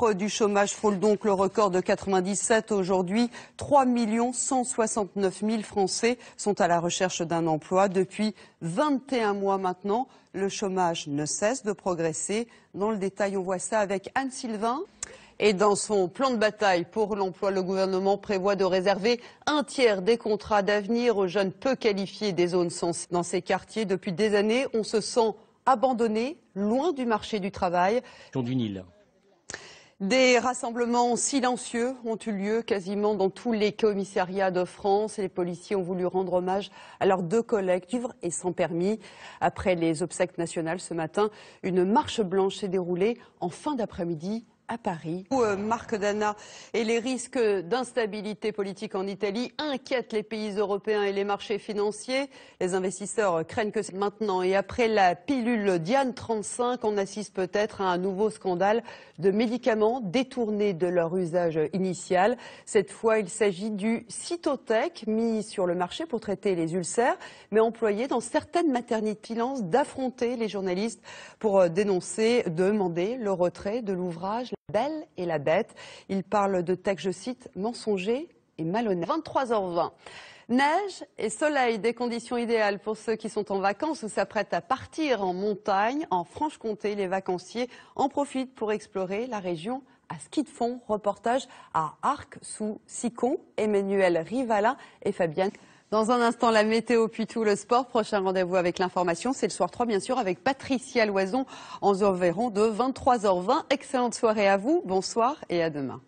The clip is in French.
chiffres du chômage frôlent donc le record de 97. Aujourd'hui, 3 169 000 Français sont à la recherche d'un emploi. Depuis 21 mois maintenant, le chômage ne cesse de progresser. Dans le détail, on voit ça avec Anne Sylvain. Et dans son plan de bataille pour l'emploi, le gouvernement prévoit de réserver un tiers des contrats d'avenir aux jeunes peu qualifiés des zones sensibles. Dans ces quartiers, depuis des années, on se sent abandonné, loin du marché du travail. Du Nil. Des rassemblements silencieux ont eu lieu quasiment dans tous les commissariats de France. Et les policiers ont voulu rendre hommage à leurs deux collègues, libres et sans permis. Après les obsèques nationales ce matin, une marche blanche s'est déroulée en fin d'après-midi à Paris. Marc Dana et les risques d'instabilité politique en Italie inquiètent les pays européens et les marchés financiers. Les investisseurs craignent que maintenant et après la pilule Diane 35, on assiste peut-être à un nouveau scandale de médicaments détournés de leur usage initial. Cette fois, il s'agit du Cytotec, mis sur le marché pour traiter les ulcères, mais employé dans certaines maternités. Silence d'affronter les journalistes pour demander le retrait de l'ouvrage Belle et la Bête. Il parle de textes, je cite, mensongers et malhonnêtes. 23h20. Neige et soleil, des conditions idéales pour ceux qui sont en vacances ou s'apprêtent à partir en montagne. En Franche-Comté, les vacanciers en profitent pour explorer la région à ski de fond. Reportage à Arc-sous-Sicon, Emmanuel Rivala et Fabienne. Dans un instant, la météo puis tout le sport. Prochain rendez-vous avec l'information, c'est le soir 3 bien sûr avec Patricia Loison en environ de 23h20. Excellente soirée à vous, bonsoir et à demain.